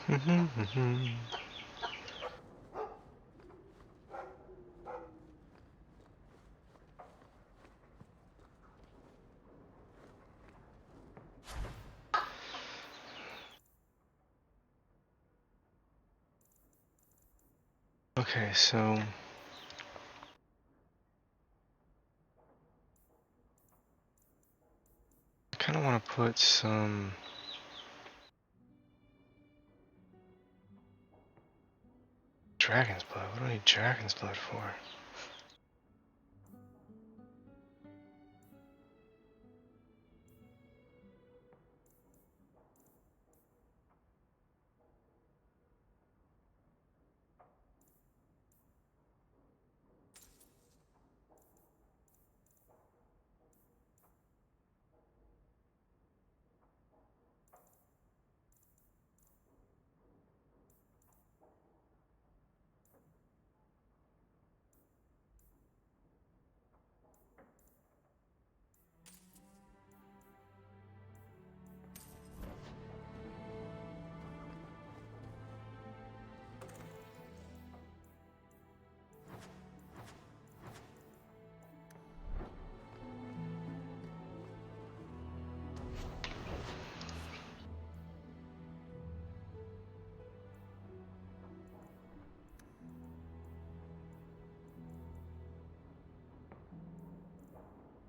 Okay, so I kind of want to put some dragon's blood. What do I need dragon's blood for?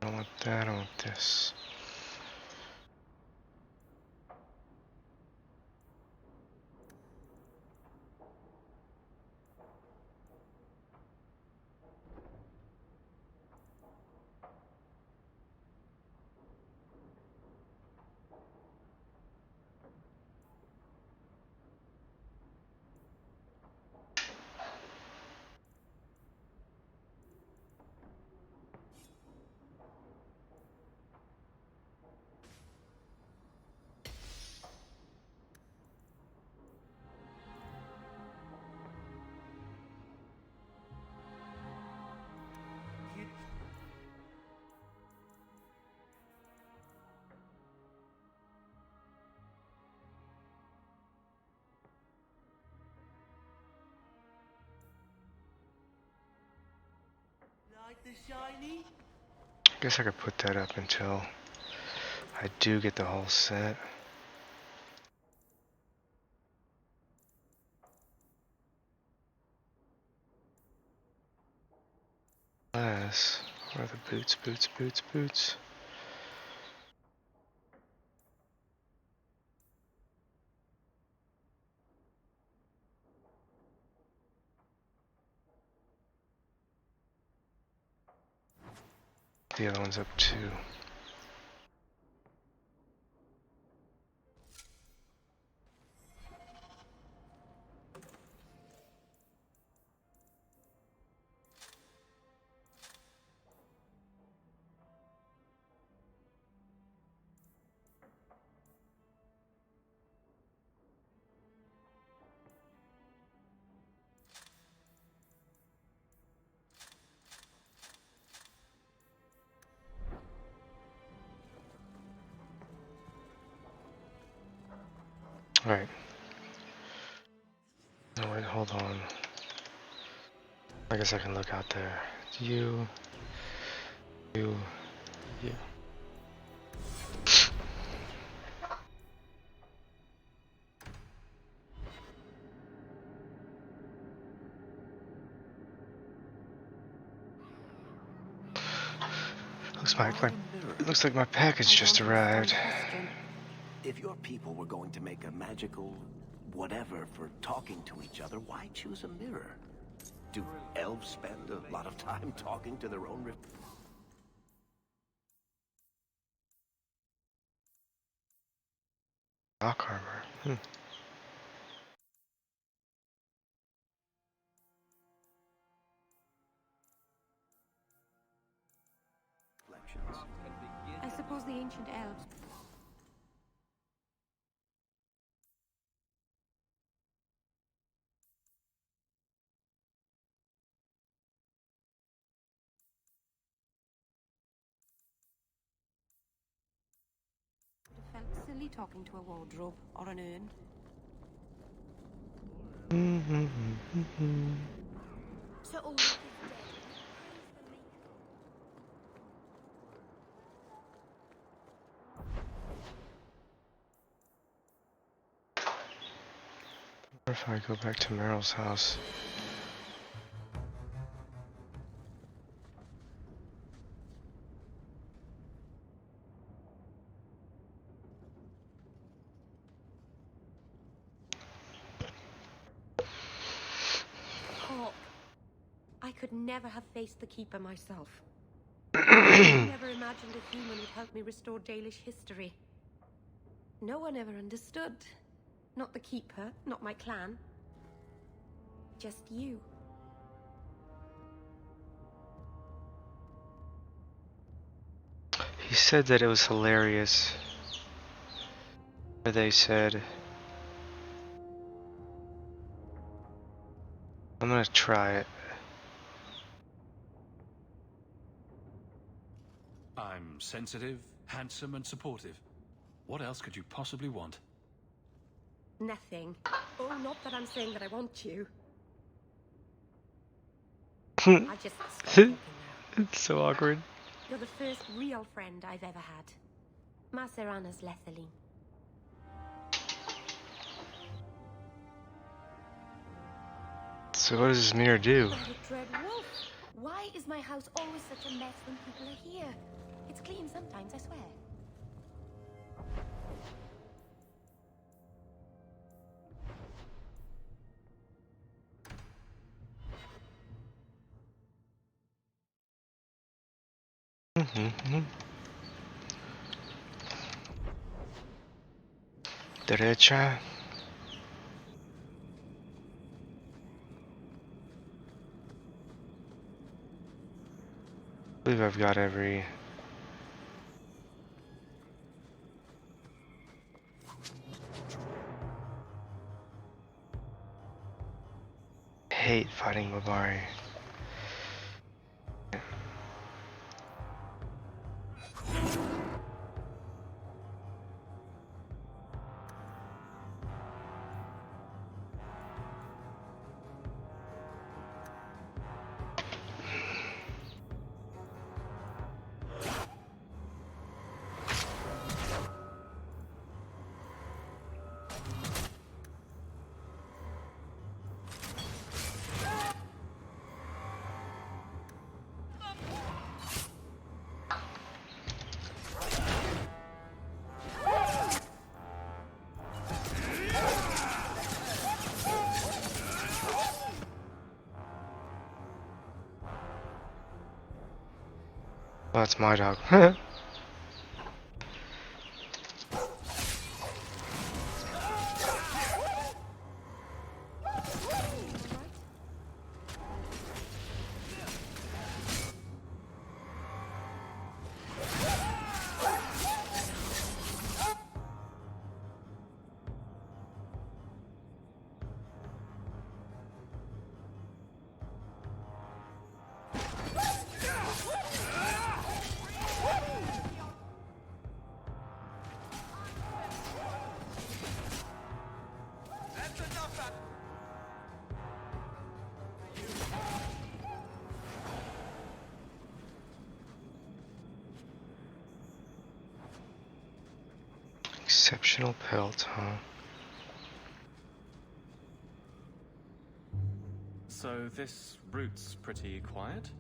I don't want that, I want this. Like the shiny? I guess I could put that up until I do get the whole set. Unless, where are the boots? The other one's up too. Alright. No, wait, hold on. I guess I can look out there. You. Looks like my package just arrived. If your people were going to make a magical whatever for talking to each other, why choose a mirror? Do elves spend a lot of time talking to their own Rock armor. reflections? I suppose the ancient elves would have felt silly talking to a wardrobe or an urn. So Ulrich is dead. What if I go back to Meryl's house? Hawk. I could never have faced the Keeper myself. I never imagined a human would help me restore Dalish history. No one ever understood. Not the Keeper, not my clan. Just you. He said that it was hilarious. Or they said. I'm gonna try it. I'm sensitive, handsome, and supportive. What else could you possibly want? Nothing. Oh, not that I'm saying that I want you. I just stop talking now. It's so awkward. You're the first real friend I've ever had. Macerana's Lethaline. So what does this mirror do? What a dread wolf. Why is my house always such a mess when people are here? It's clean sometimes, I swear. Derecha. I believe I've got every. Hate fighting Mabari. Oh, that's my dog. Exceptional pelt, huh? So this route's pretty quiet?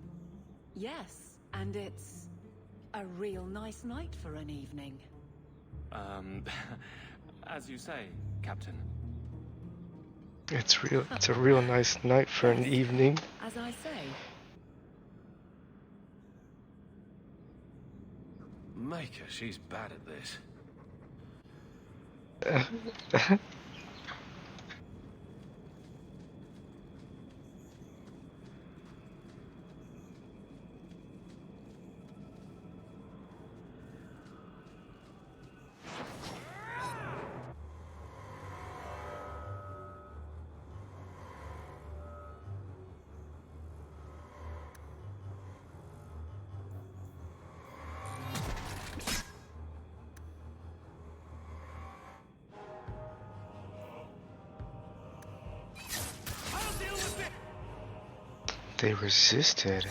Yes, and it's a real nice night for an evening. As you say, Captain. It's real. It's a real nice night for an evening. As I say. Maker, she's bad at this. They resisted.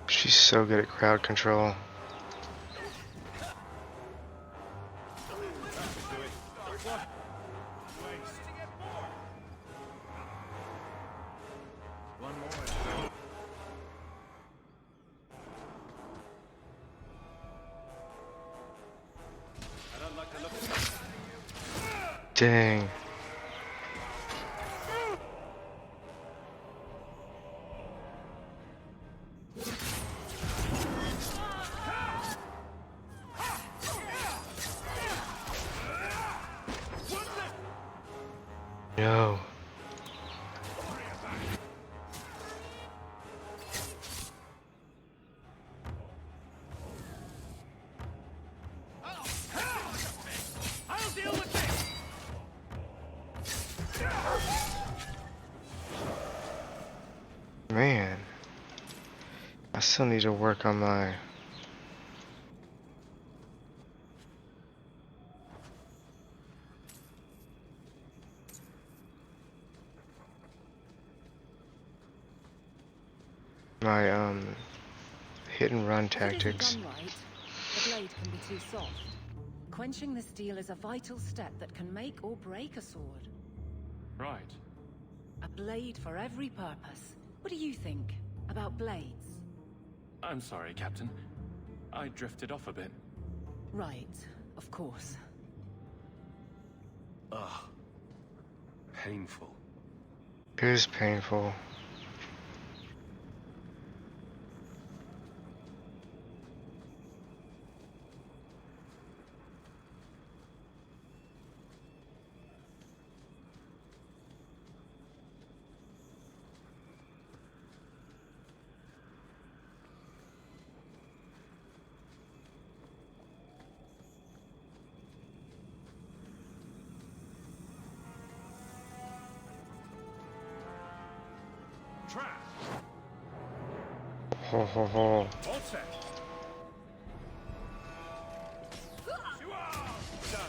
She's so good at crowd control. Dang. No. Man, I still need to work on my hit and run tactics. If it isn't done right, the blade can be too soft. Quenching the steel is a vital step that can make or break a sword. Right. A blade for every purpose. What do you think about blades? I'm sorry, Captain. I drifted off a bit. Right, of course. Ugh. Painful. It is painful. Trap. Ho ho ho. All set. Done.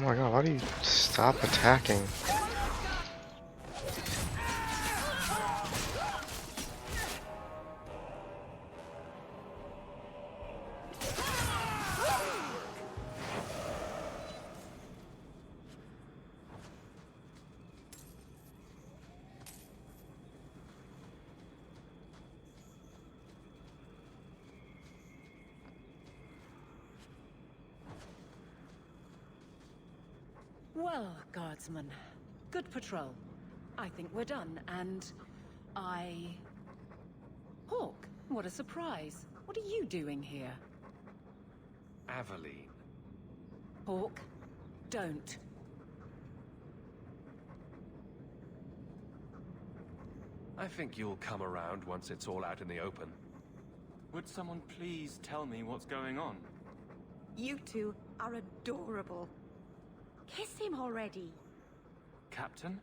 Oh my god, why do you stop attacking? Well, guardsman, good patrol. I think we're done, and Hawk, what a surprise. What are you doing here? Aveline. Hawk, don't. I think you'll come around once it's all out in the open. Would someone please tell me what's going on? You two are adorable. Kiss him already. Captain?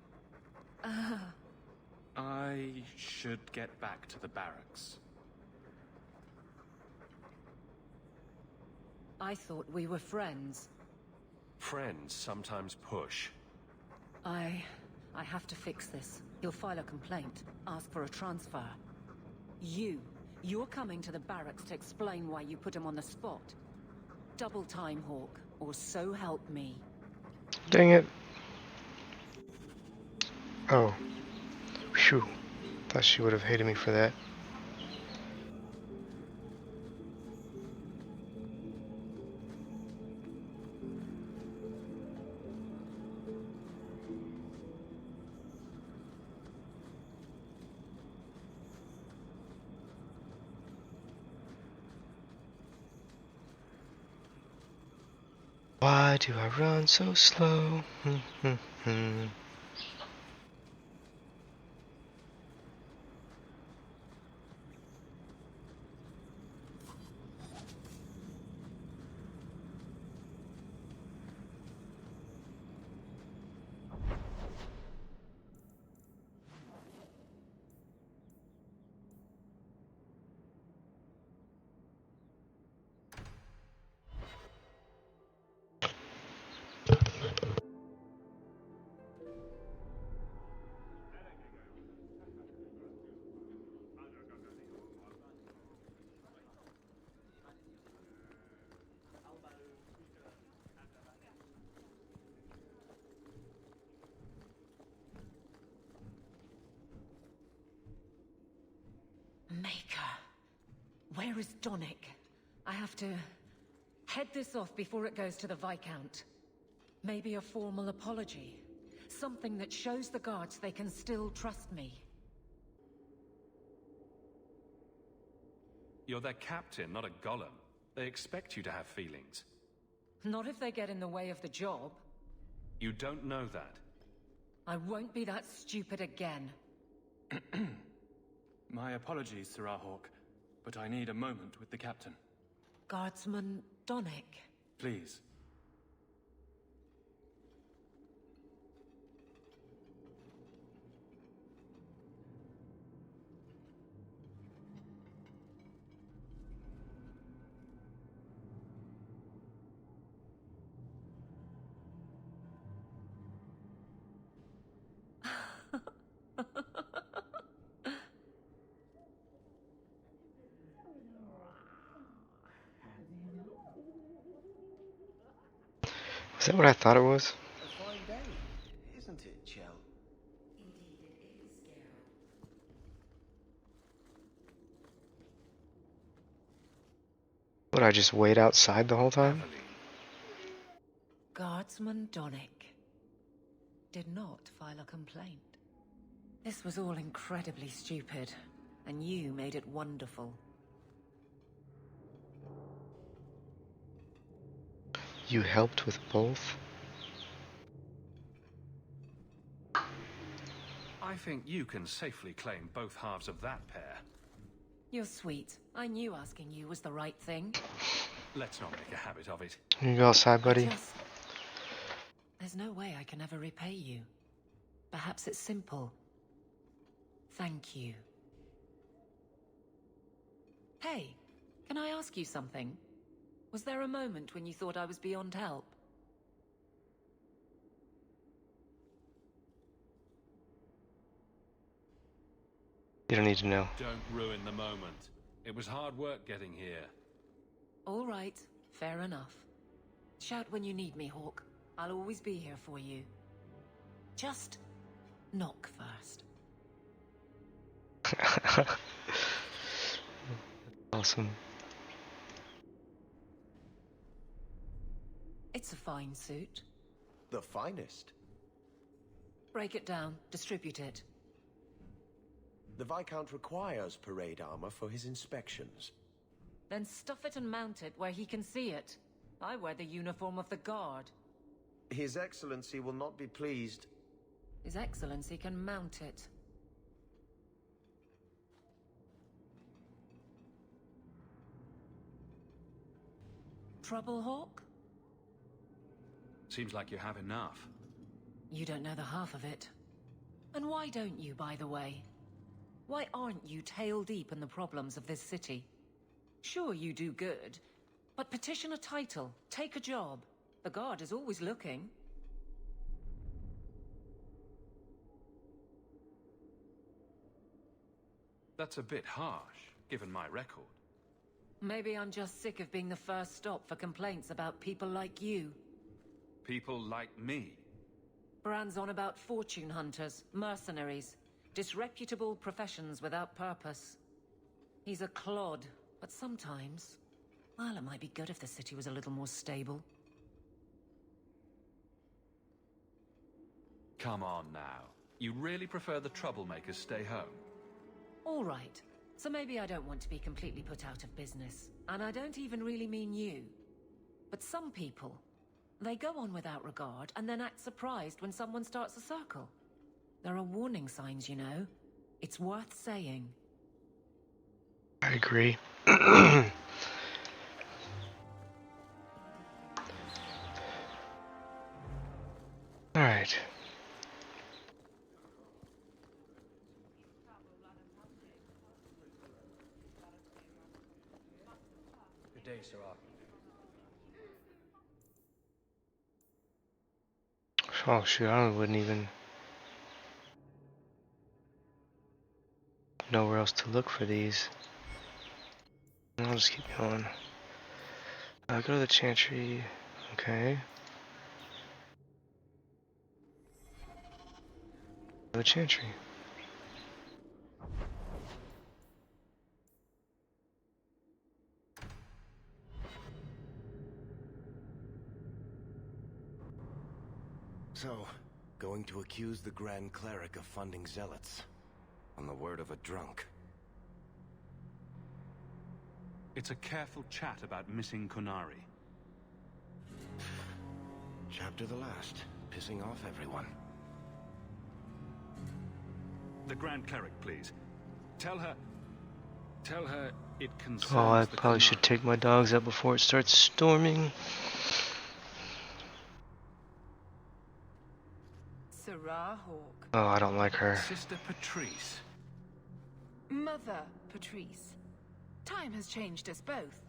I should get back to the barracks. I thought we were friends. Friends sometimes push. I have to fix this. He'll file a complaint, ask for a transfer. You're coming to the barracks to explain why you put him on the spot. Double time, Hawk, or so help me. Dang it. Oh. Phew. Thought she would have hated me for that. Why do I run so slow? Maker. Where is Donick? I have to head this off before it goes to the Viscount. Maybe a formal apology. Something that shows the guards they can still trust me. You're their captain, not a golem. They expect you to have feelings. Not if they get in the way of the job. You don't know that. I won't be that stupid again. My apologies, Sir Hawk, but I need a moment with the captain. Guardsman Donick. Please. Is that what I thought it was? A fine day, isn't it, Chell? Would I just wait outside the whole time? Guardsman Donick did not file a complaint. This was all incredibly stupid, and you made it wonderful. You helped with both? I think you can safely claim both halves of that pair. You're sweet. I knew asking you was the right thing. Let's not make a habit of it. Here you go outside, buddy. There's no way I can ever repay you. Perhaps it's simple. Thank you. Hey, can I ask you something? Was there a moment when you thought I was beyond help? You don't need to know. Don't ruin the moment. It was hard work getting here. All right, fair enough. Shout when you need me, Hawk. I'll always be here for you. Just knock first. Awesome. It's a fine suit. The finest. Break it down, distribute it. The Viscount requires parade armor for his inspections. Then stuff it and mount it where he can see it. I wear the uniform of the guard. His Excellency will not be pleased. His Excellency can mount it. Trouble, Hawk? Seems like you have enough. You don't know the half of it. And why don't you, by the way? Why aren't you tail deep in the problems of this city? Sure, you do good, but petition a title, take a job. The Guard is always looking. That's a bit harsh, given my record. Maybe I'm just sick of being the first stop for complaints about people like you. People like me. Brand's on about fortune hunters, mercenaries, disreputable professions without purpose. He's a clod, but sometimes, well, it might be good if the city was a little more stable. Come on now. You really prefer the troublemakers stay home? All right. So maybe I don't want to be completely put out of business. And I don't even really mean you. But some people, they go on without regard and then act surprised when someone starts a circle. There are warning signs, you know. It's worth saying. I agree. Alright. Good day, Sarah. Oh shoot, I wouldn't even know where else to look for these. I'll just keep going. Go to the Chantry. Okay. The Chantry. So, going to accuse the Grand Cleric of funding zealots. On the word of a drunk. It's a careful chat about missing Kunari. Chapter the last. Pissing off everyone. The Grand Cleric, please. Tell her it concerns Oh, I the probably should Kunari. take my dogs out before it starts storming. Sarah Hawke. Oh, I don't like her. Sister Patrice. Mother Patrice. Time has changed us both.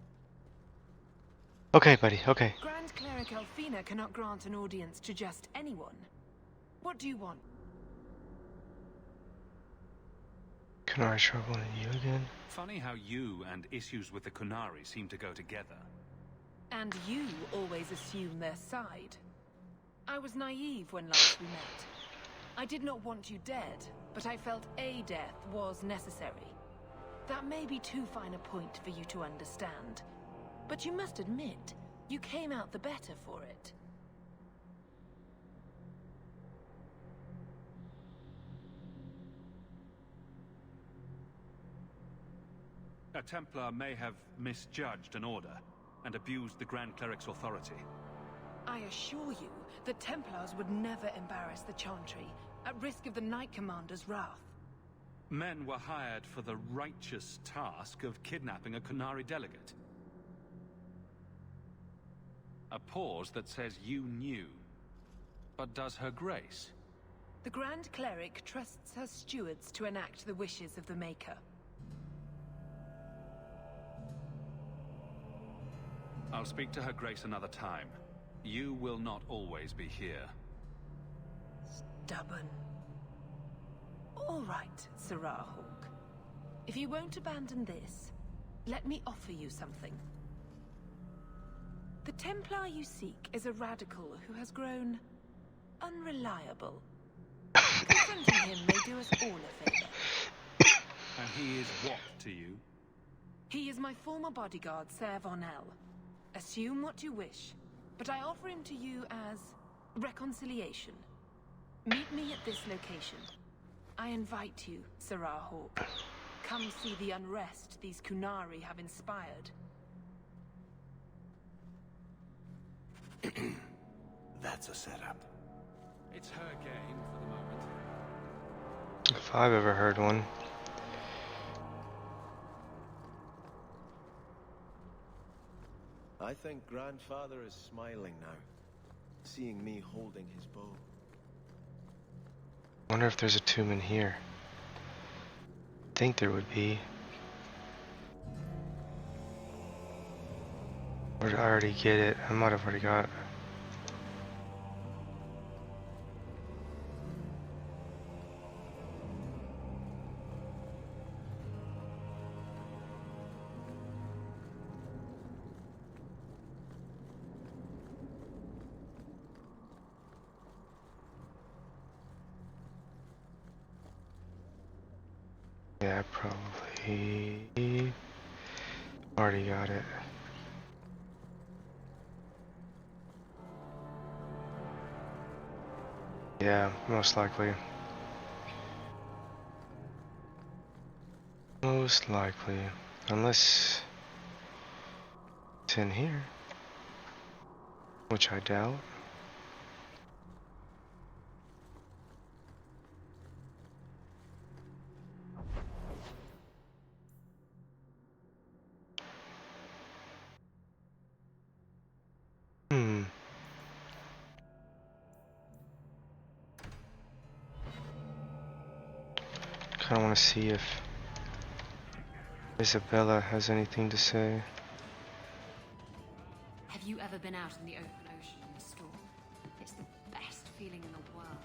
Okay, buddy, okay. Grand Cleric Elfina cannot grant an audience to just anyone. What do you want? Can I trouble in you again? Funny how you and issues with the Kunari seem to go together. And you always assume their side. I was naive when last we met. I did not want you dead, but I felt a death was necessary. That may be too fine a point for you to understand. But you must admit, you came out the better for it. A Templar may have misjudged an order and abused the Grand Cleric's authority. I assure you, the Templars would never embarrass the Chantry, at risk of the Knight Commander's wrath. Men were hired for the righteous task of kidnapping a Kunari delegate. A pause that says you knew. But does her grace? The Grand Cleric trusts her stewards to enact the wishes of the Maker. I'll speak to her grace another time. You will not always be here. Stubborn. All right, Sarah Hawke. If you won't abandon this, let me offer you something. The Templar you seek is a radical who has grown unreliable. Confronting him may do us all a favor. And he is what to you? He is my former bodyguard, Ser Vonel. Assume what you wish, but I offer him to you as reconciliation. Meet me at this location. I invite you, Sarah Hawke. Come see the unrest these Kunari have inspired. That's a setup. It's her game for the moment. If I've ever heard one. I think Grandfather is smiling now, seeing me holding his bow. Wonder if there's a tomb in here. Think there would be. Or did I already get it? I might have already got it. Yeah, probably already got it. Yeah, most likely. Most likely. Unless it's in here. Which I doubt. Hmm. Kinda wanna see if Isabella has anything to say. Have you ever been out in the open ocean in a storm? It's the best feeling in the world.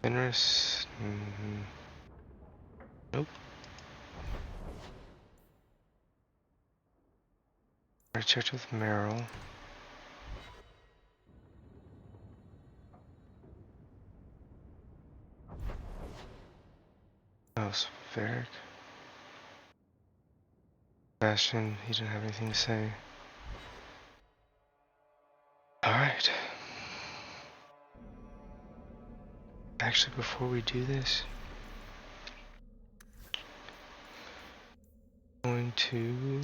Fenris? Nope. I checked with Meryl. Oh, it's Varric. Bastion, he didn't have anything to say. Alright. Actually, before we do this, I'm going to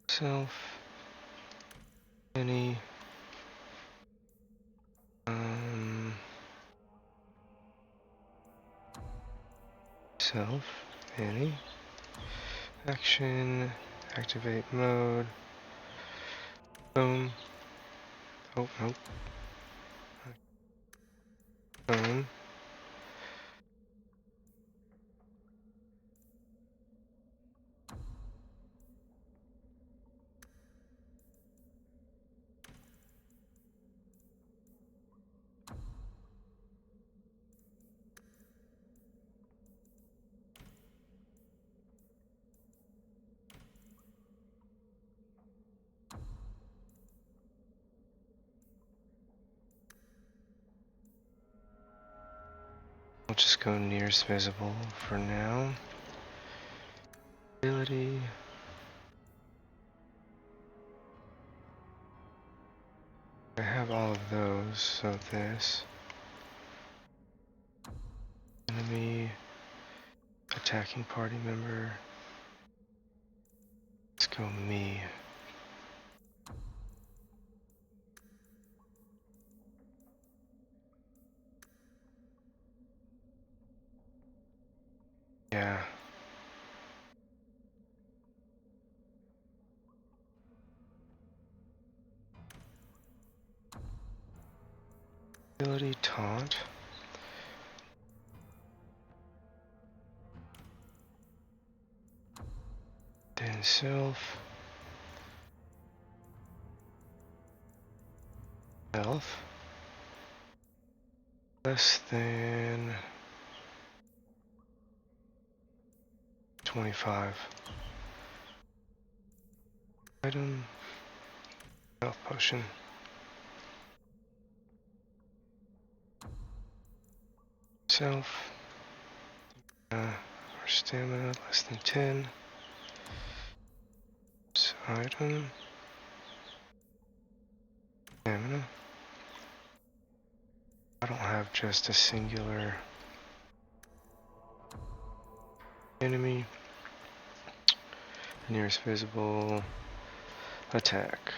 self any self any action activate mode. Boom. Oh nope. Boom. I'll just go nearest visible for now. Ability. I have all of those, so this. Enemy. Attacking party member. Let's go me. Yeah. Ability taunt. Then self. Health. Less than 25. Item. Health potion. Self. Or stamina less than 10. So item. Stamina. I don't have just a singular enemy. Nearest visible attack.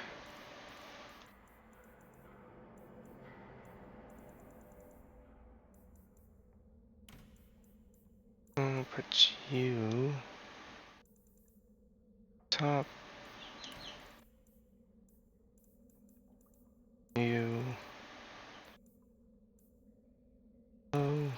I'll put you top. You low.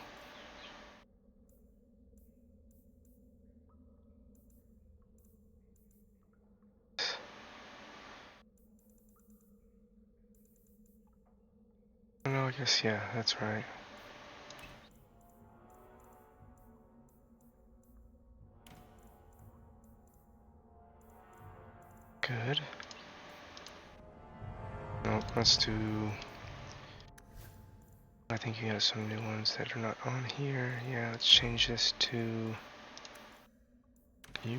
No, I guess yeah, that's right. good. Nope, let's do... I think you got some new ones that are not on here. Yeah, let's change this to you.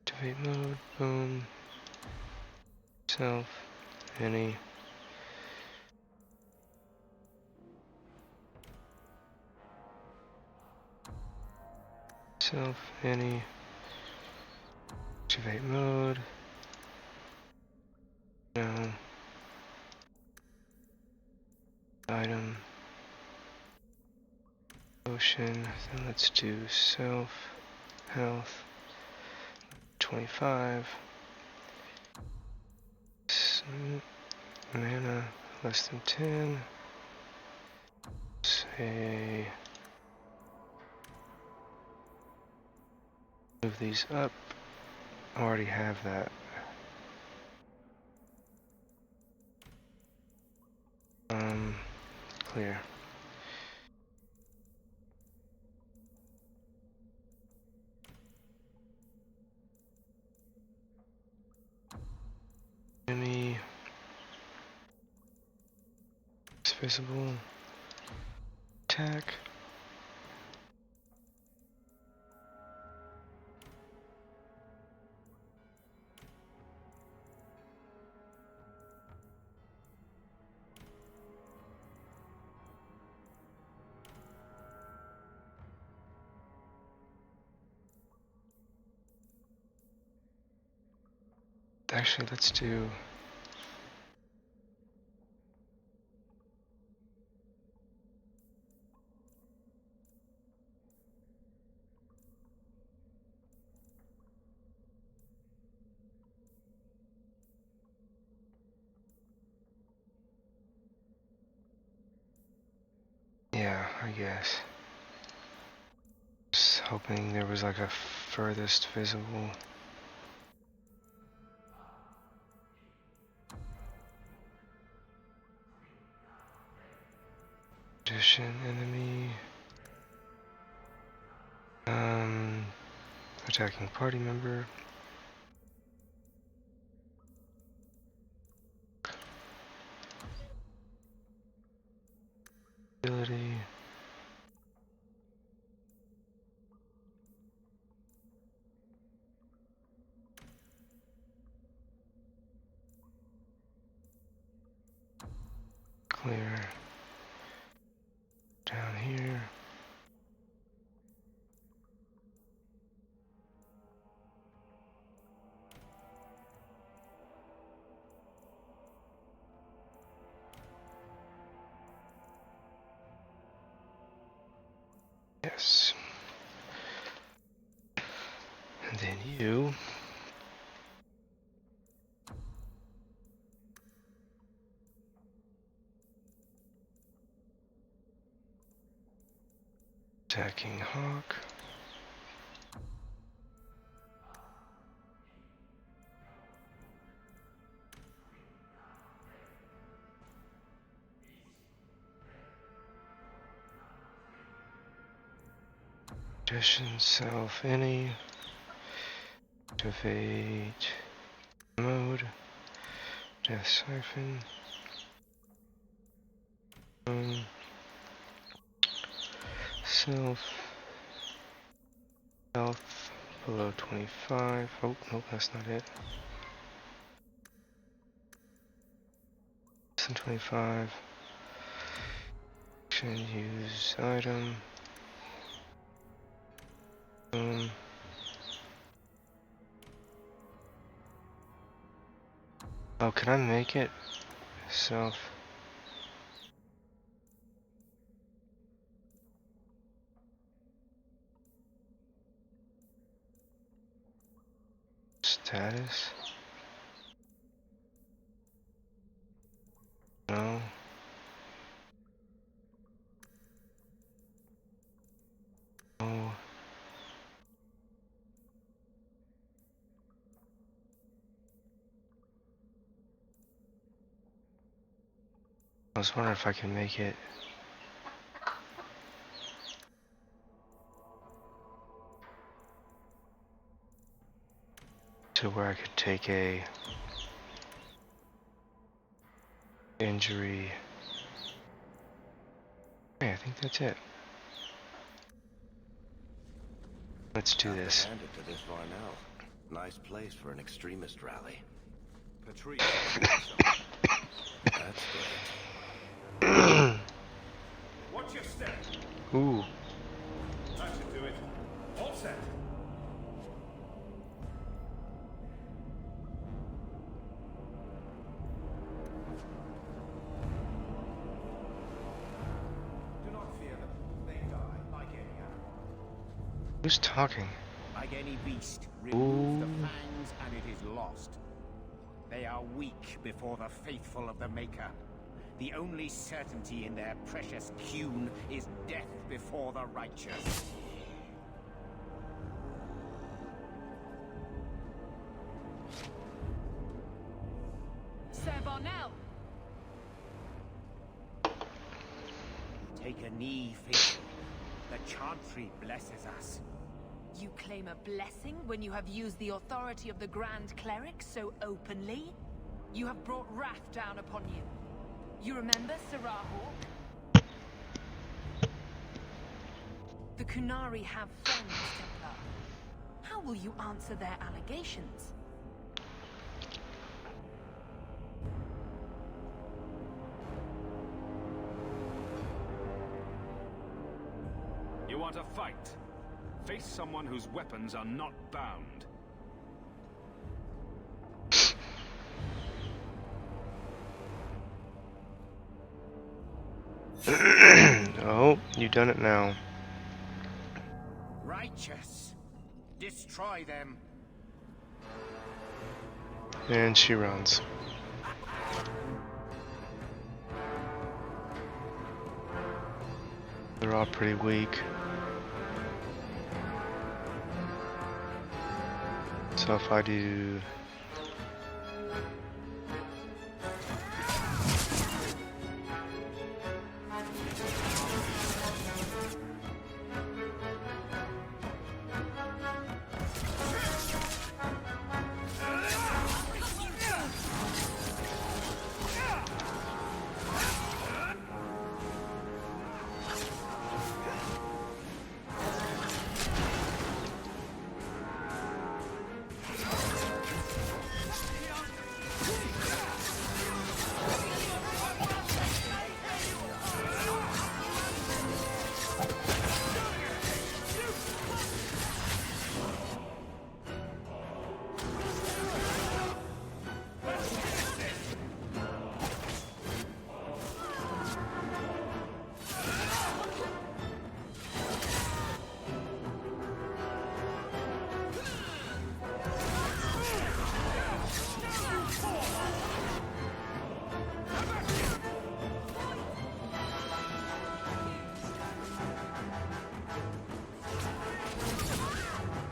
Activate mode, boom. Self, any. Self, any. Activate mode. No. Item. Potion. Then let's do self. Health. 25. Mana. Less than 10. Say. Move these up. I already have that. Clear. Enemy. It's visible. Attack. Actually, let's do... Yeah, I guess. Just hoping there was like a furthest visible. Addition enemy. Attacking party member. Ability. Clear. Down here. Yes. And then you. Attacking Hawk. Addition self any. Activate mode. Death siphon. Self. Health below 25. Oh, nope, that's not it. Less than 25. Action, use item. Oh, can I make it? Self. Status. No. No. I was wondering if I can make it to where I could take a injury. Okay, I think that's it. Let's do Have to this. hand it to this Varnell. Nice place for an extremist rally. Patrice. That's great. Watch your step. Ooh. That should do it. All set. Do not fear them. They die like any animal. Who's talking? Like any beast, remove the fangs and it is lost. They are weak before the faithful of the Maker. The only certainty in their precious Qun is death before the righteous. Sir Varnell! Take a knee, faithful. The Chantry blesses us. You claim a blessing when you have used the authority of the Grand Cleric so openly? You have brought wrath down upon you. You remember Sarah Hawk? The Kunari have friends, Templar. How will you answer their allegations? You want a fight? Face someone whose weapons are not bound. Oh, you done it now. Righteous. Destroy them. And she runs. They're all pretty weak. So if I do...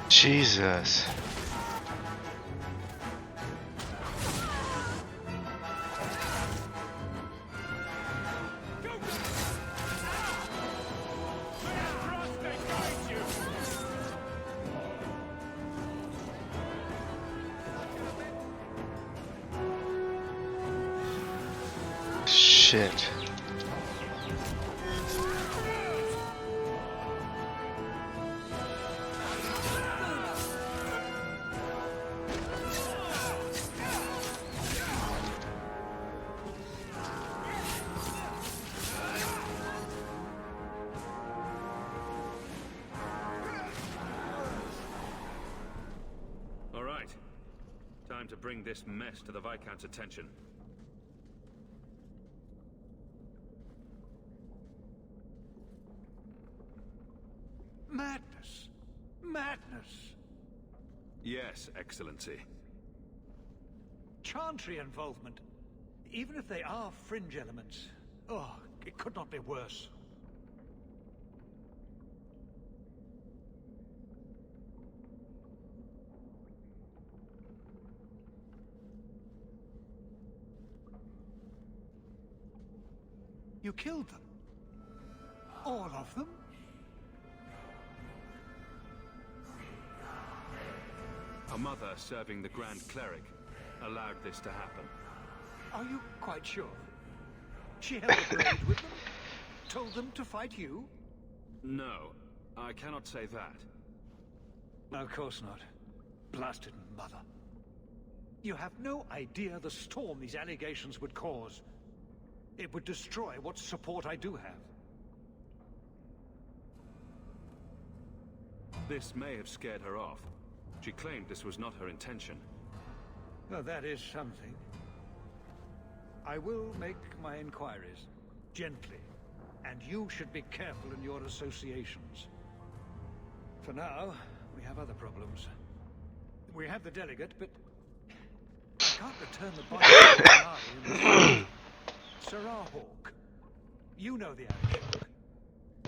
Jesus. Shit. All right. Time to bring this mess to the Viscount's attention. Madness! Madness! Yes, Excellency. Chantry involvement. Even if they are fringe elements. Oh, it could not be worse. You killed them? All of them? A mother serving the Grand Cleric allowed this to happen. Are you quite sure? She held a blade with them? Told them to fight you? No, I cannot say that. Of course not. Blasted mother. You have no idea the storm these allegations would cause. It would destroy what support I do have. This may have scared her off. She claimed this was not her intention. Well, that is something. I will make my inquiries, gently, and you should be careful in your associations. For now, we have other problems. We have the delegate, but I can't return the body to the army in the field. Sarah Hawk, you know the attitude.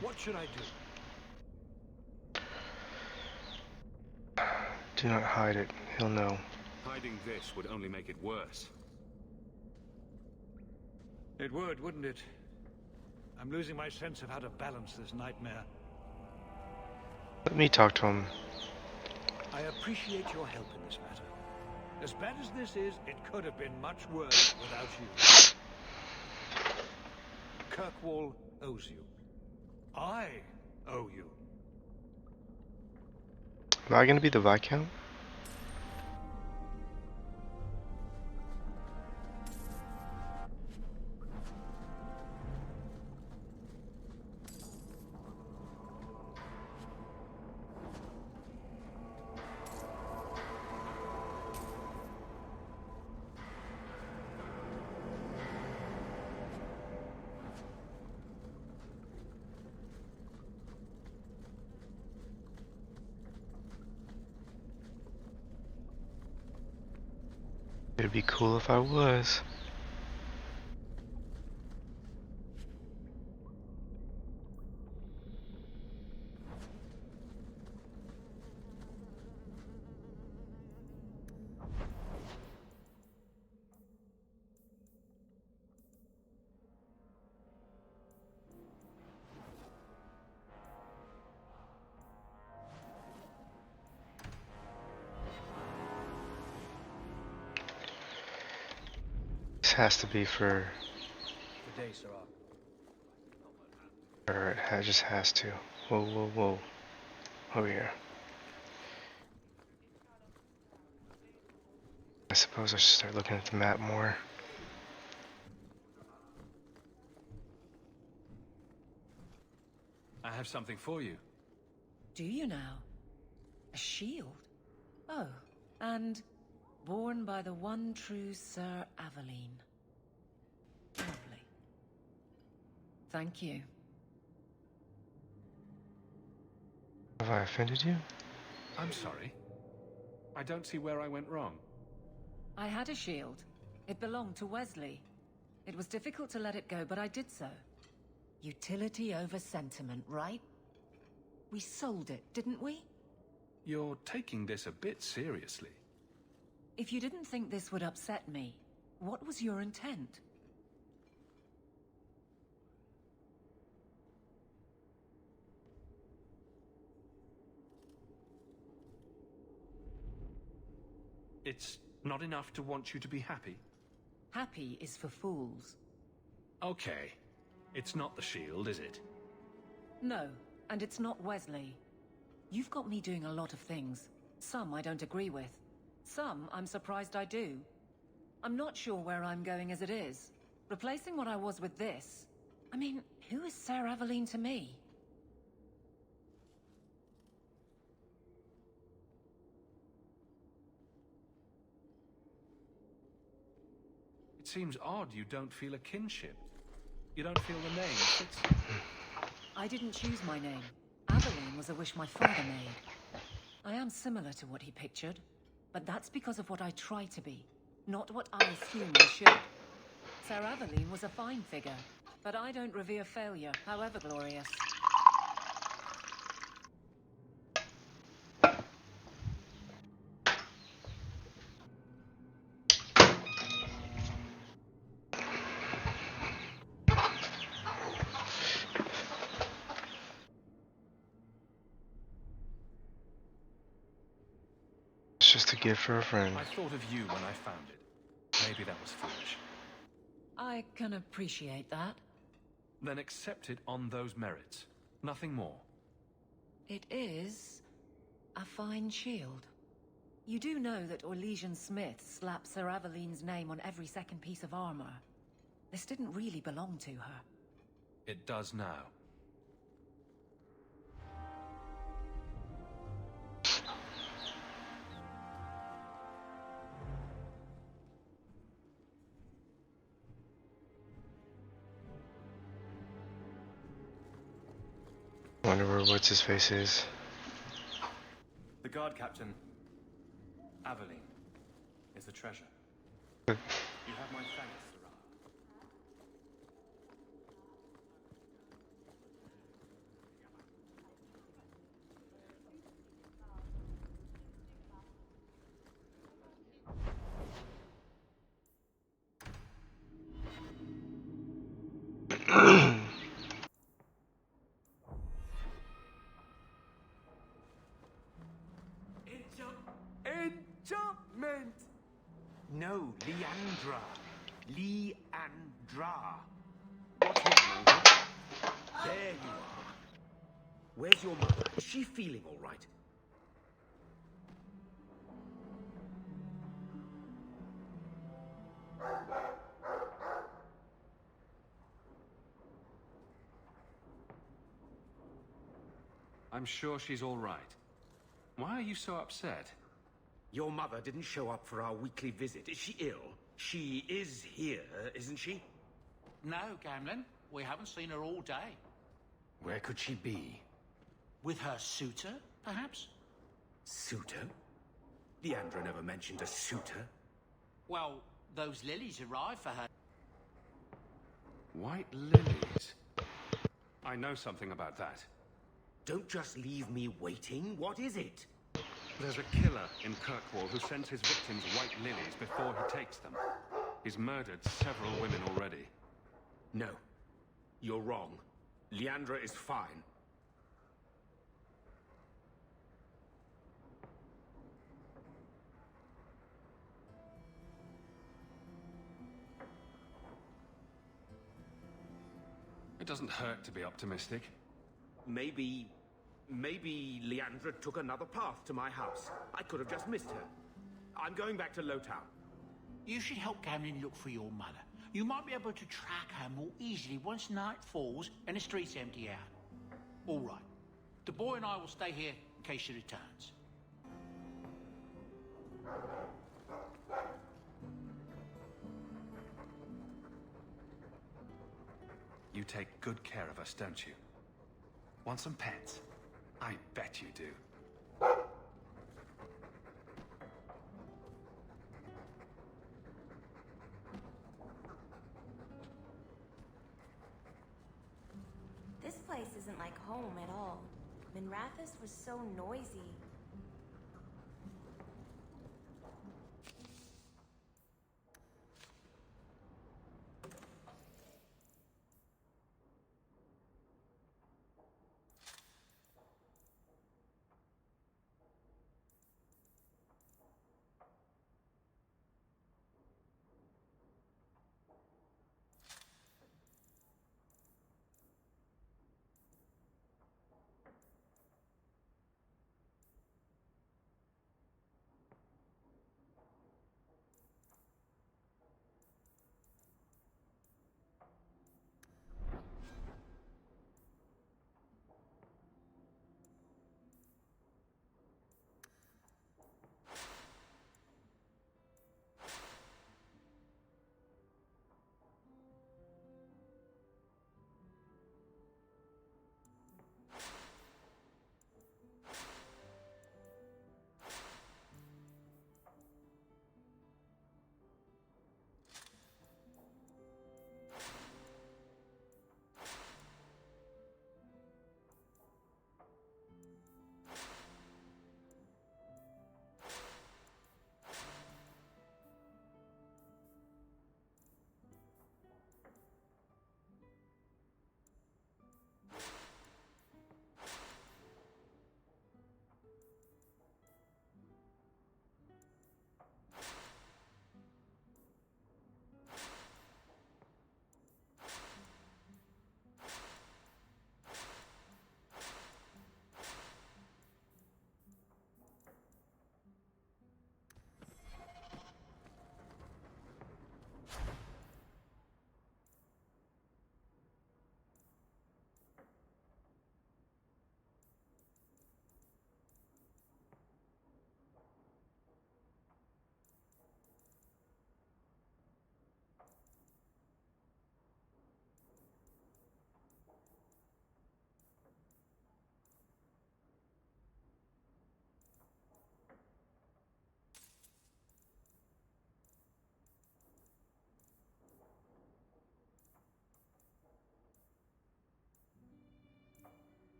What should I do? Do not hide it. He'll know. Hiding this would only make it worse. It would, wouldn't it? I'm losing my sense of how to balance this nightmare. Let me talk to him. I appreciate your help in this matter. As bad as this is, it could have been much worse without you. Kirkwall owes you. I owe you. Am I gonna be the Viscount? It'd be cool if I was. This has to be for... Good day, Sarah. Or it just has to. Whoa, whoa, whoa. Over here. I suppose I should start looking at the map more. I have something for you. Do you now? A shield? Oh, and born by the one true Sir Aveline. Lovely. Thank you. Have I offended you? I'm sorry. I don't see where I went wrong. I had a shield. It belonged to Wesley. It was difficult to let it go, but I did so. Utility over sentiment, right? We sold it, didn't we? You're taking this a bit seriously. If you didn't think this would upset me, what was your intent? It's not enough to want you to be happy? Happy is for fools. Okay. It's not the shield, is it? No, and it's not Wesley. You've got me doing a lot of things. Some I don't agree with. Some I'm surprised I do. I'm not sure where I'm going as it is. Replacing what I was with this... I mean, who is Sir Aveline to me? It seems odd you don't feel a kinship. You don't feel the name fits you. I didn't choose my name. Aveline was a wish my father made. I am similar to what he pictured, but that's because of what I try to be, not what I assume I should. Sir Aveline was a fine figure, but I don't revere failure, however glorious. gift for a friend. I thought of you when I found it. Maybe that was foolish. I can appreciate that. Then accept it on those merits. Nothing more. It is a fine shield. You do know that Orlesian Smith slapped Sir Aveline's name on every second piece of armor. This didn't really belong to her. It does now. Wonder where what's his face is. The guard captain, Aveline, is the treasure. You have my thanks, Sirrah. Enchantment! No, Leandra. Leandra. What's wrong, Uncle? There you are. Where's your mother? Is she feeling all right? I'm sure she's all right. Why are you so upset? Your mother didn't show up for our weekly visit. Is she ill? She is here, isn't she? No, Gamlin. We haven't seen her all day. Where could she be? With her suitor, perhaps? Suitor? Leandra never mentioned a suitor. Well, those lilies arrived for her. White lilies? I know something about that. Don't just leave me waiting. What is it? There's a killer in Kirkwall who sends his victims white lilies before he takes them. He's murdered several women already. No. You're wrong. Leandra is fine. It doesn't hurt to be optimistic. Maybe Leandra took another path to my house. I could have just missed her. I'm going back to Lowtown. You should help Gamlin look for your mother. You might be able to track her more easily once night falls and the streets empty out. All right. The boy and I will stay here in case she returns. You take good care of us, don't you? Want some pets? I bet you do. This place isn't like home at all. Minrathous was so noisy.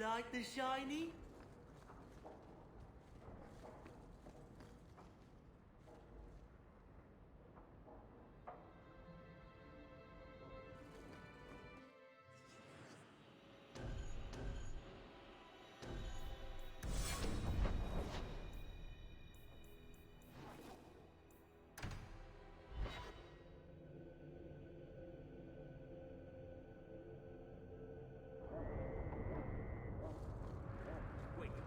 like the shiny?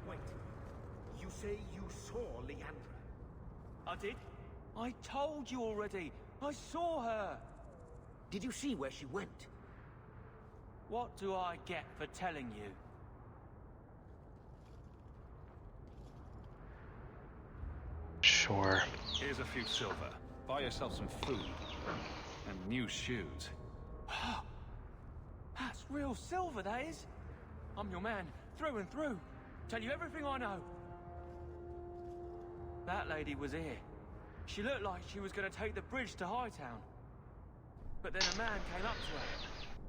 Wait. You say you saw Leandra? I did. I told you already. I saw her. Did you see where she went? What do I get for telling you? Sure. Here's a few silver. Buy yourself some food. And new shoes. That's real silver, that is. I'm your man, through and through. Tell you everything I know. That lady was here. She looked like she was going to take the bridge to Hightown. But then a man came up to her.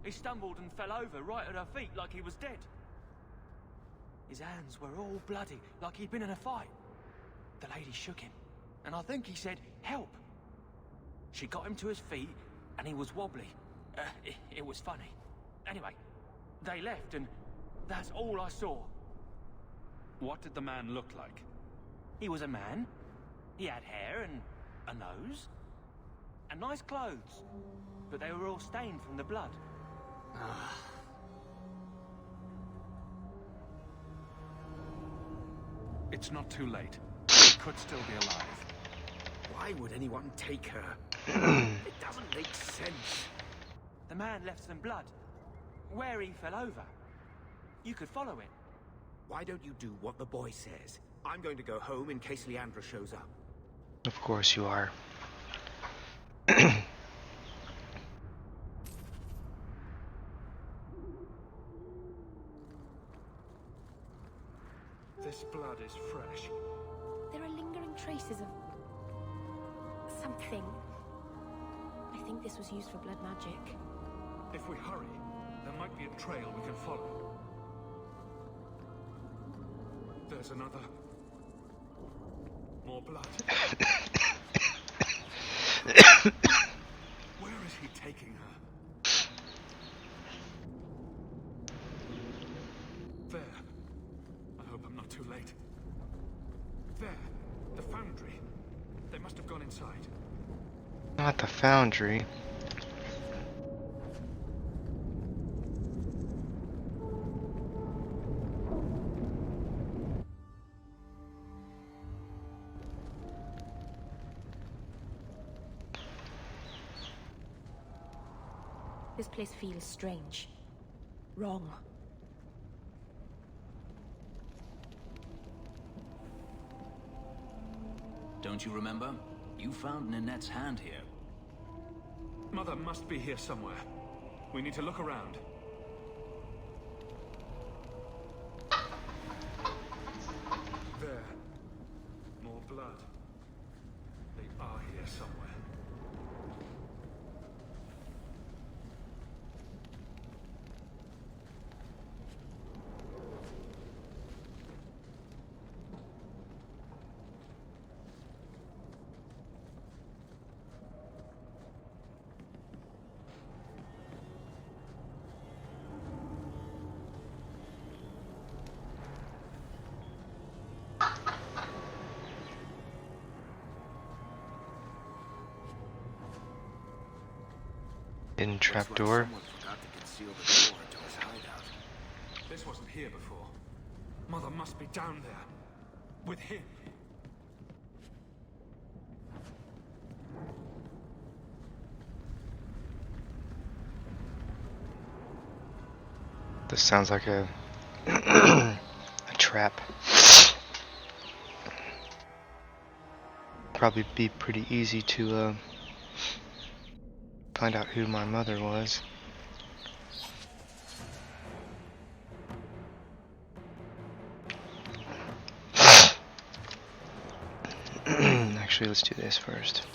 He stumbled and fell over right at her feet like he was dead. His hands were all bloody, like he'd been in a fight. The lady shook him, and I think he said, "Help." She got him to his feet, and he was wobbly. It was funny. Anyway, they left, and that's all I saw. What did the man look like? He was a man. He had hair and a nose. And nice clothes. But they were all stained from the blood. It's not too late. She could still be alive. Why would anyone take her? It doesn't make sense. The man left some blood. Where he fell over. You could follow it. Why don't you do what the boy says? I'm going to go home in case Leandra shows up. Of course you are. This blood is fresh. There are lingering traces of something. I think this was used for blood magic. If we hurry, there might be a trail we can follow. There's another. More blood. Where is he taking her? There. I hope I'm not too late. There. The foundry. They must have gone inside. Not the foundry. This place feels strange. Wrong. Don't you remember? You found Ninette's hand here. Mother must be here somewhere. We need to look around. There. More blood. They are here somewhere. In trapdoor. Someone forgot to conceal the door to his hideout. This wasn't here before. Mother must be down there. With him. This sounds like a a trap. Probably be pretty easy to find out who my mother was. Actually, let's do this first.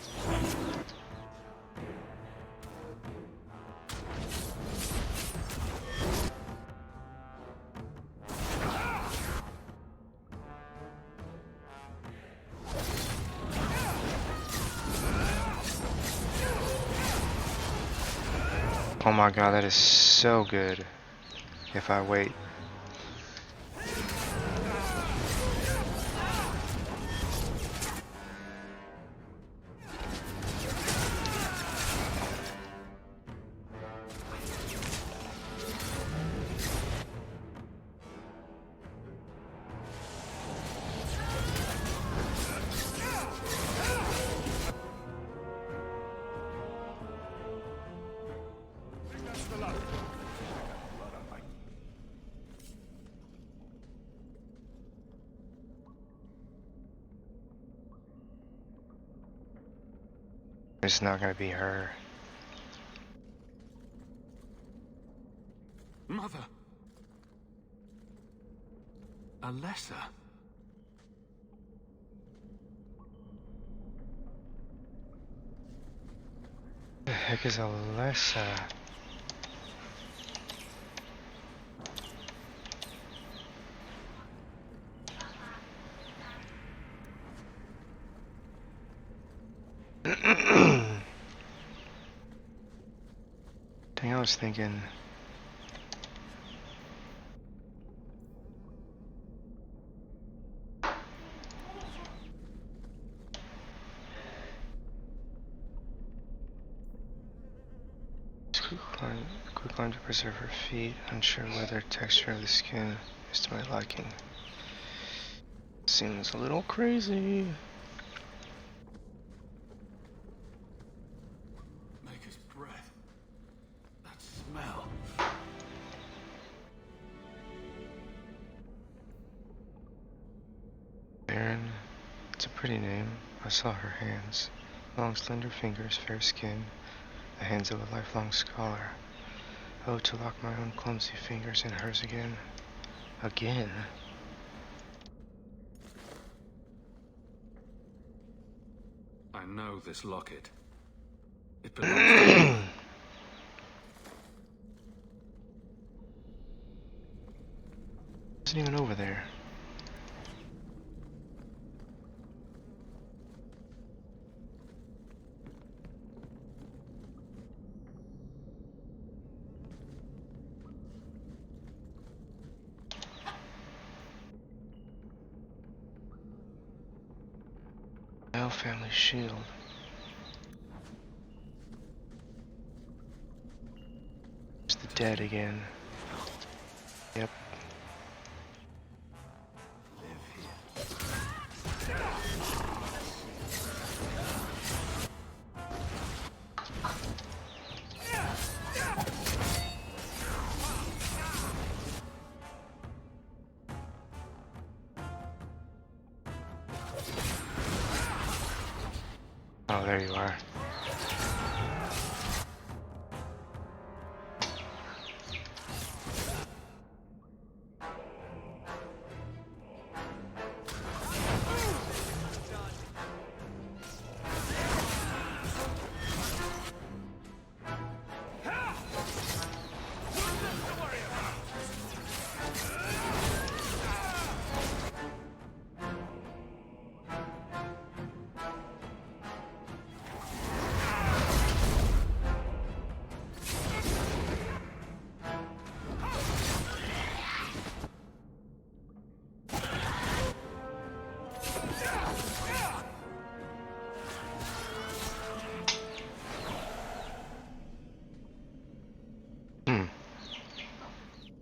Oh my god, that is so good. If I wait. It's not gonna be her. Mother. Alessa. The heck is Alessa? Dang, I was thinking. Quick climb to preserve her feet. Unsure whether texture of the skin is to my liking. Seems a little crazy. Maker's breath. That smell. Baron. It's a pretty name. I saw her hands. Long, slender fingers, fair skin. The hands of a lifelong scholar. Oh, to lock my own clumsy fingers in hers again. Again? I know this locket. It belongs to me. Isn't even over there. Family shield. It's the dead again. Yep. Oh, there you are.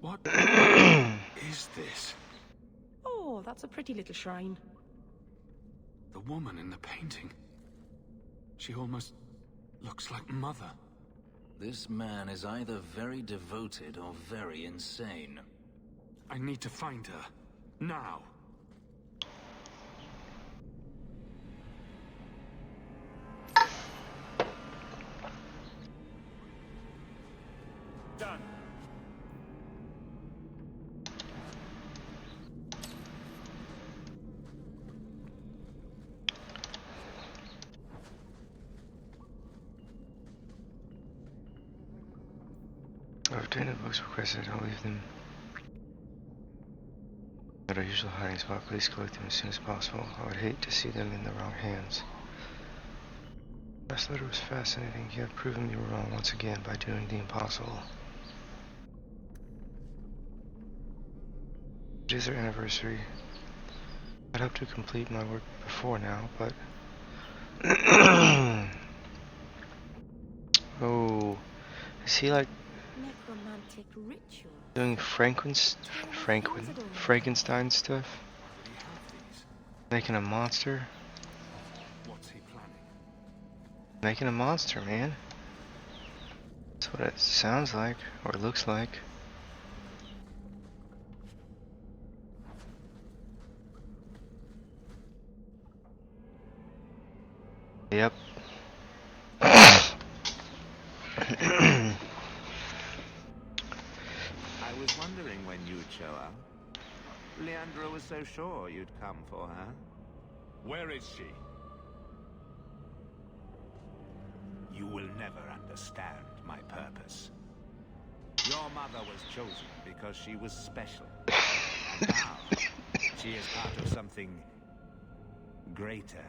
What is this? Oh, that's a pretty little shrine. The woman in the painting. She almost looks like Mother. This man is either very devoted or very insane. I need to find her. Now. Done. I've obtained the books requested. I'll leave them at our usual hiding spot. Please collect them as soon as possible. I would hate to see them in the wrong hands. Last letter was fascinating. You have proven me wrong once again by doing the impossible. It is our anniversary. I'd hoped to complete my work before now, but... Oh, is he like Necromantic ritual. doing Frankenstein stuff? Making a monster? What's he planning? Making a monster, man. That's what it sounds like, or looks like. Yep. I was wondering when you'd show up. Leandra was so sure you'd come for her. Where is she? You will never understand my purpose. Your mother was chosen because she was special. And now, she is part of something greater.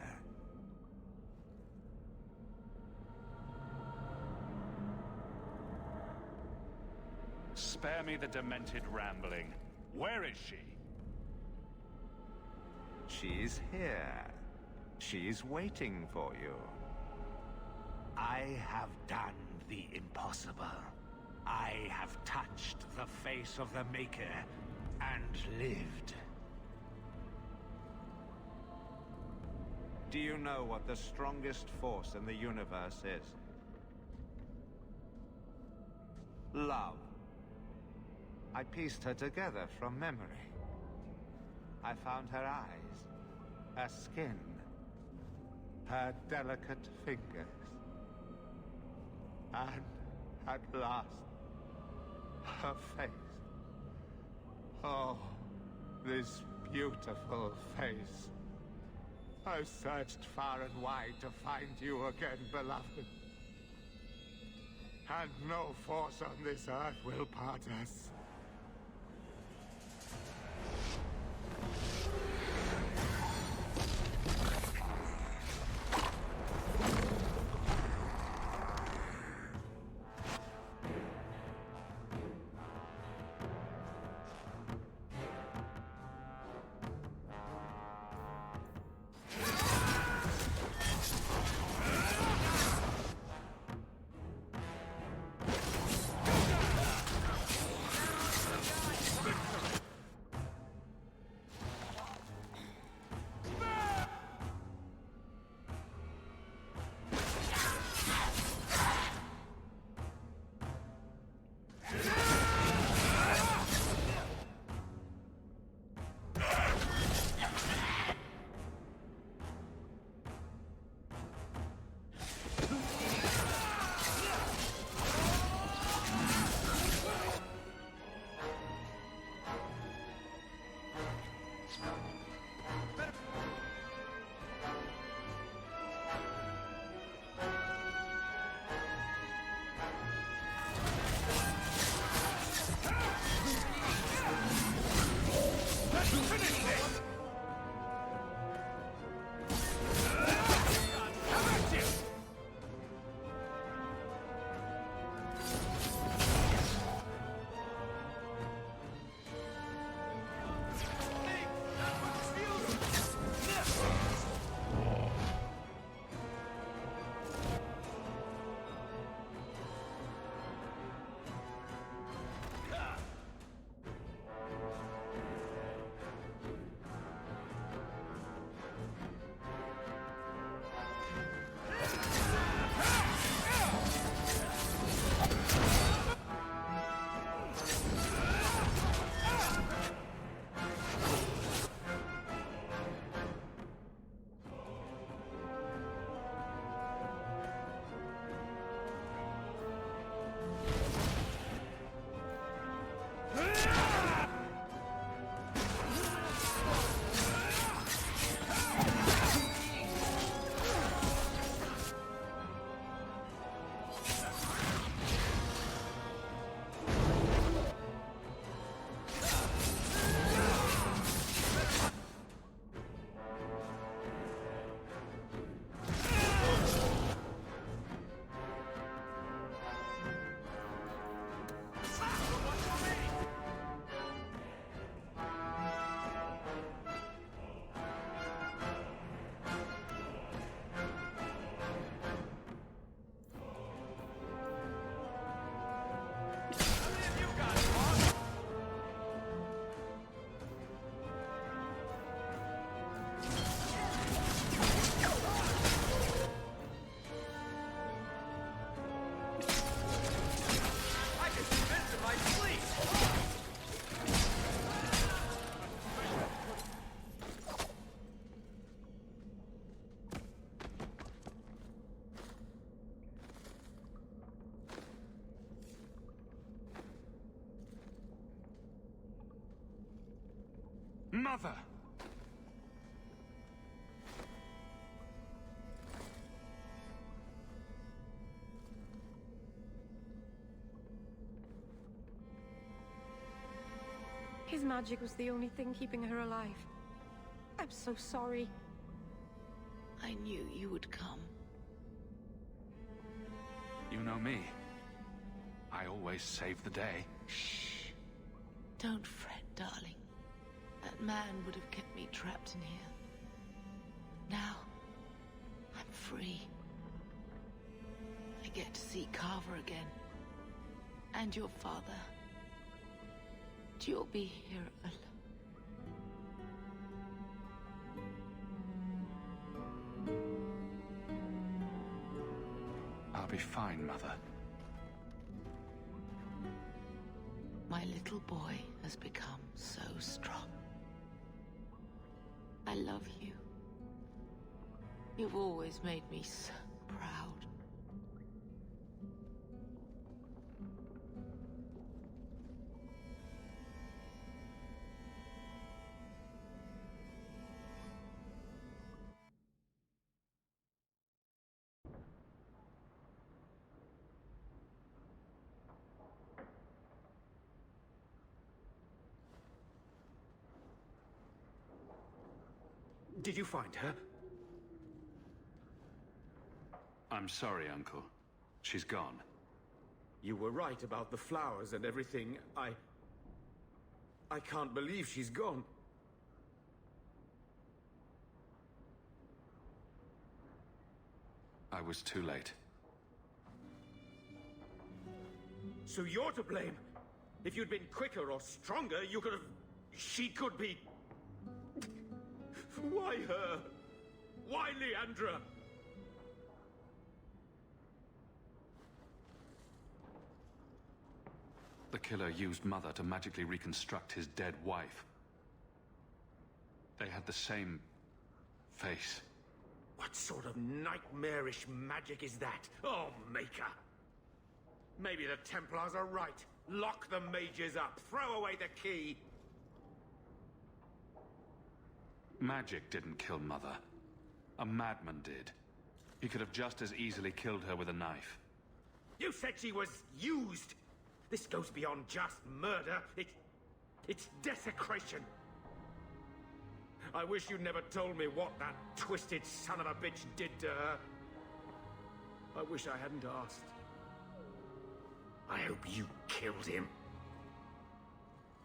Spare me the demented rambling. Where is she? She's here. She's waiting for you. I have done the impossible. I have touched the face of the Maker and lived. Do you know what the strongest force in the universe is? Love. I pieced her together from memory. I found her eyes, her skin, her delicate fingers. And at last, her face. Oh, this beautiful face. I've searched far and wide to find you again, beloved. And no force on this earth will part us. Mother! His magic was the only thing keeping her alive. I'm so sorry. I knew you would come. You know me. I always save the day. Shh. Don't fret, darling. That man would have kept me trapped in here. Now, I'm free. I get to see Carver again. And your father. You'll be here alone. I'll be fine, Mother. My little boy has become so strong. I love you. You've always made me so proud. Did you find her? I'm sorry, Uncle. She's gone. You were right about the flowers and everything. I can't believe she's gone. I was too late. So you're to blame. If you'd been quicker or stronger, you could have... She could be... Why her? Why Leandra? The killer used Mother to magically reconstruct his dead wife. They had the same face. What sort of nightmarish magic is that? Oh, Maker! Maybe the Templars are right. Lock the mages up. Throw away the key. Magic didn't kill Mother. A madman did. He could have just as easily killed her with a knife. You said she was used. This goes beyond just murder. It's desecration. I wish you'd never told me what that twisted son of a bitch did to her. I wish I hadn't asked. I hope you killed him.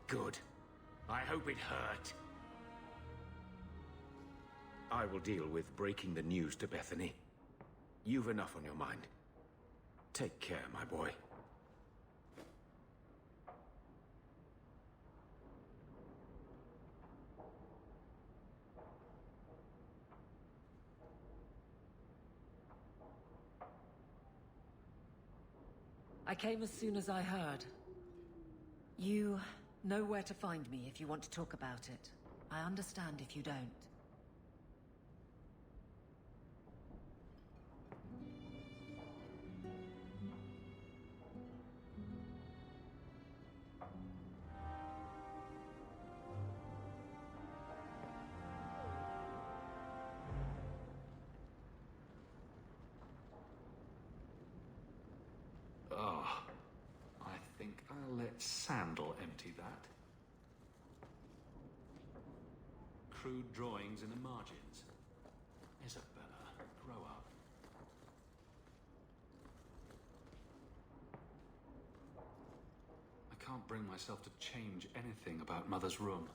Good. I hope it hurt. I will deal with breaking the news to Bethany. You've enough on your mind. Take care, my boy. I came as soon as I heard. You know where to find me if you want to talk about it. I understand if you don't. Oh, I think I'll let Sandal empty that. Crude drawings in the margins. Isabella, grow up. I can't bring myself to change anything about Mother's room.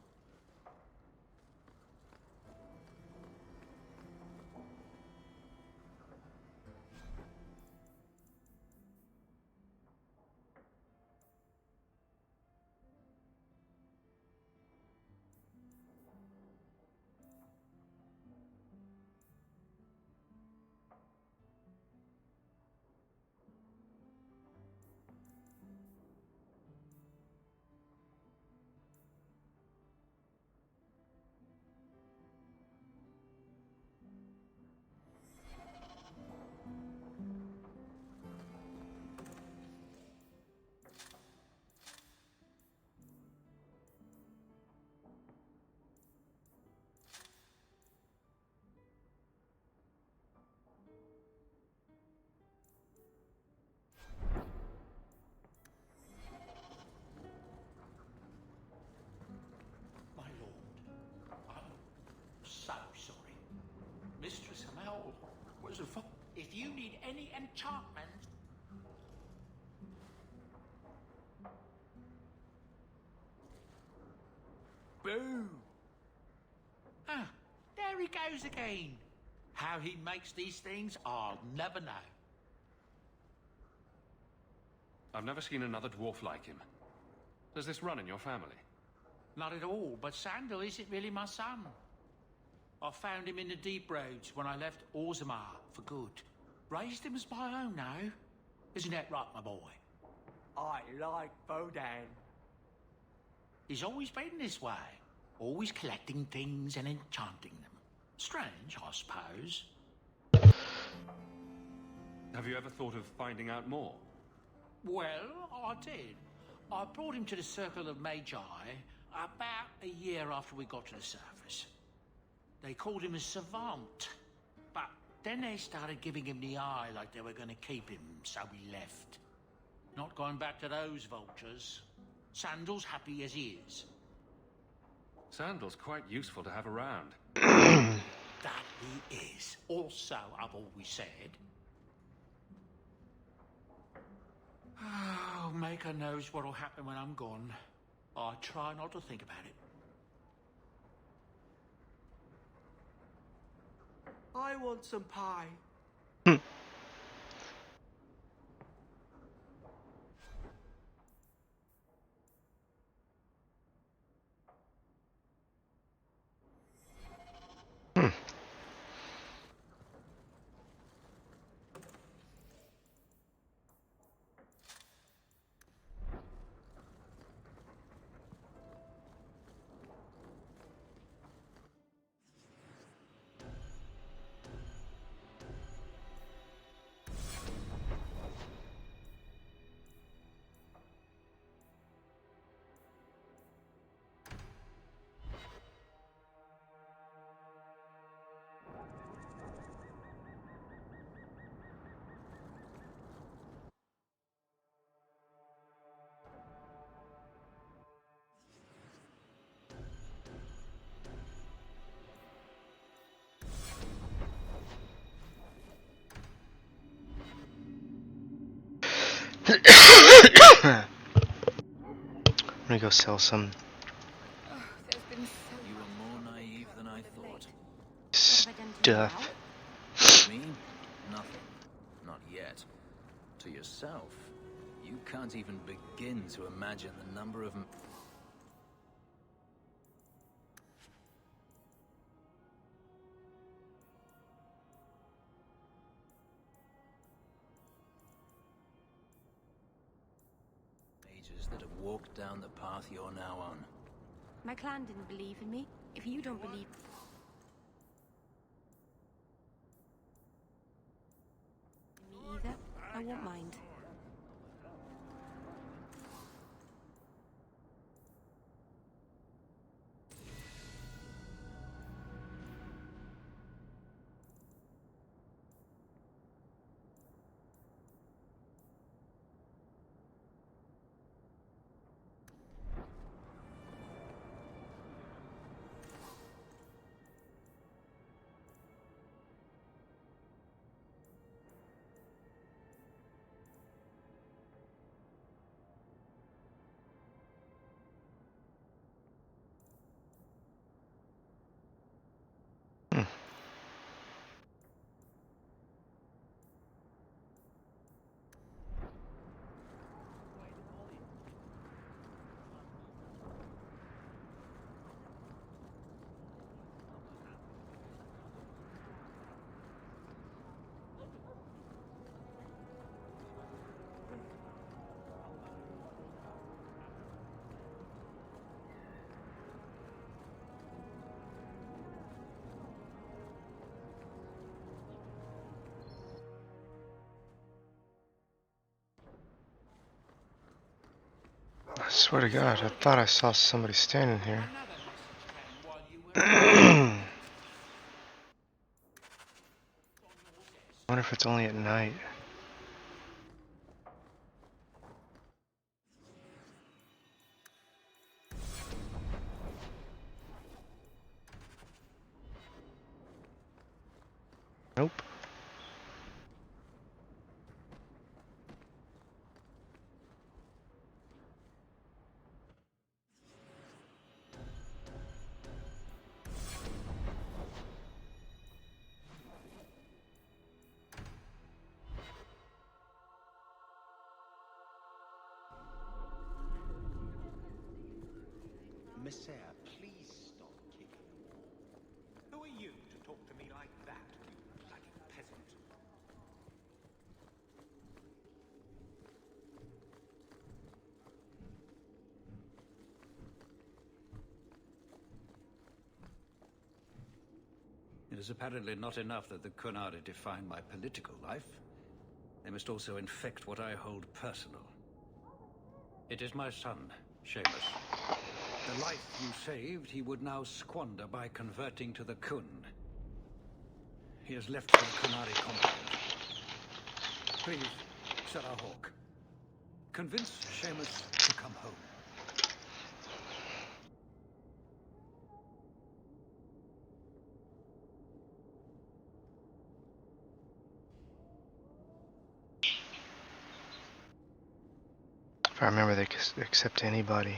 enchantment. Boo! Ah, there he goes again. How he makes these things, I'll never know. I've never seen another dwarf like him. Does this run in your family? Not at all, but Sandal isn't really my son. I found him in the deep roads when I left Orzammar for good. Raised him as my own now. Isn't that right, my boy? I like Bodan. He's always been this way. Always collecting things and enchanting them. Strange, I suppose. Have you ever thought of finding out more? Well, I did. I brought him to the Circle of Magi about a year after we got to the surface. They called him a savant, but then they started giving him the eye like they were going to keep him, so we left. Not going back to those vultures. Sandal's happy as he is. Sandal's quite useful to have around. That he is. Also, I've always said. Oh, Maker knows what'll happen when I'm gone. I try not to think about it. I want some pie. I'm gonna go sell some You were more naive than I thought. stuff. Me? Nothing. Not yet. To yourself, you can't even begin to imagine the number of... mages that have walked down the path you're now on. My clan didn't believe in me. If you don't believe... in me either, I won't mind. I swear to God, I thought I saw somebody standing here. Wonder if it's only at night. Nope. Commissaire, please stop kicking the wall. Who are you to talk to me like that, you bloody peasant? It is apparently not enough that the Kunari define my political life. They must also infect what I hold personal. It is my son, Seamus. The life you saved, he would now squander by converting to the Kun. He has left for the Kunari compound. Please, Sarah Hawke, convince Seamus to come home. If I remember, they could accept anybody.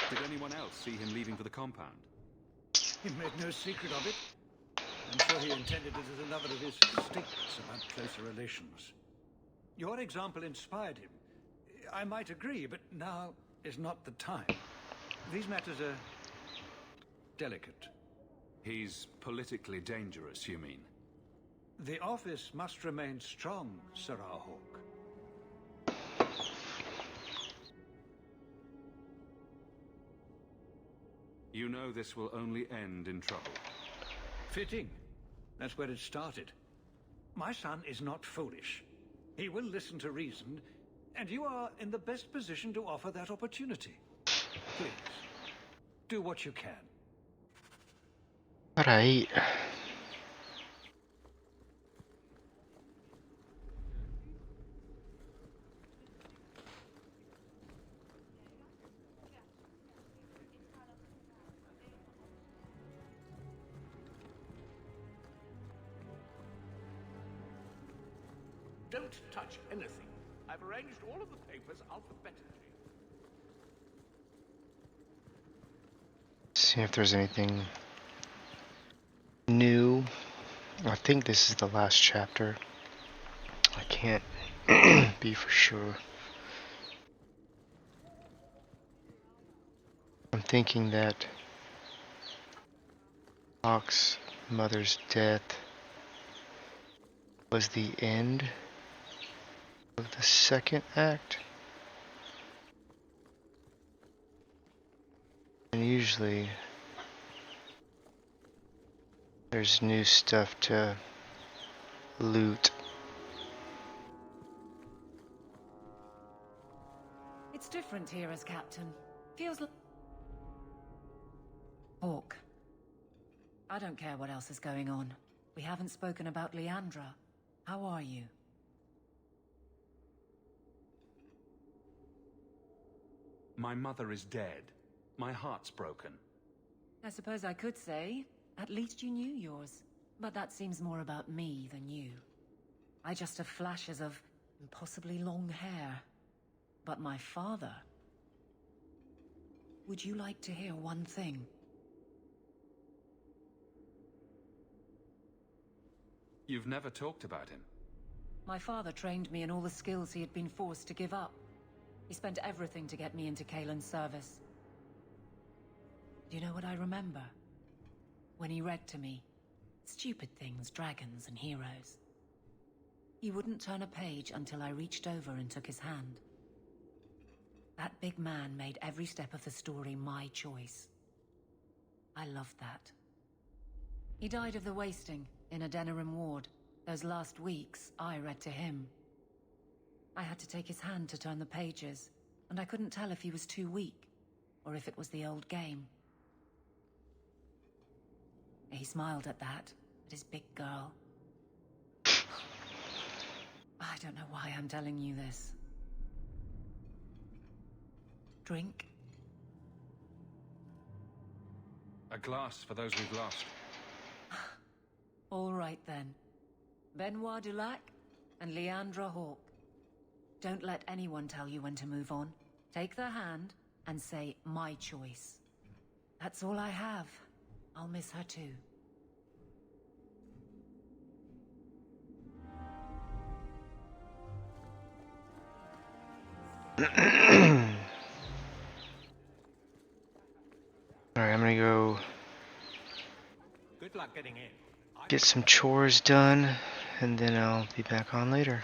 Did anyone else see him leaving for the compound? He made no secret of it. I'm sure he intended it as another of his statements about closer relations. Your example inspired him. I might agree, but now is not the time. These matters are delicate. He's politically dangerous, you mean? The office must remain strong, Sarah Hawke. You know this will only end in trouble. Fitting. That's where it started. My son is not foolish. He will listen to reason, and you are in the best position to offer that opportunity. Please, do what you can. All right. Don't touch anything. I've arranged all of the papers alphabetically. See if there's anything new. I think this is the last chapter. I can't be for sure. I'm thinking that Hawke's mother's death was the end of the second act. And usually there's new stuff to loot. It's different here as captain. Feels like... Hawke. I don't care what else is going on. We haven't spoken about Leandra. How are you? My mother is dead. My heart's broken. I suppose I could say, at least you knew yours. But that seems more about me than you. I just have flashes of impossibly long hair. But my father... Would you like to hear one thing? You've never talked about him. My father trained me in all the skills he had been forced to give up. He spent everything to get me into Kaelin's service. Do you know what I remember? When he read to me. Stupid things, dragons and heroes. He wouldn't turn a page until I reached over and took his hand. That big man made every step of the story my choice. I loved that. He died of the wasting in a Denerim ward. Those last weeks, I read to him. I had to take his hand to turn the pages, and I couldn't tell if he was too weak, or if it was the old game. He smiled at that, at his big girl. I don't know why I'm telling you this. Drink? A glass for those we've lost. All right then. Benoit Dulac and Leandra Hawke. Don't let anyone tell you when to move on. Take their hand and say, my choice. That's all I have. I'll miss her too. Alright, I'm gonna go Good luck getting in. get some chores done, and then I'll be back on later.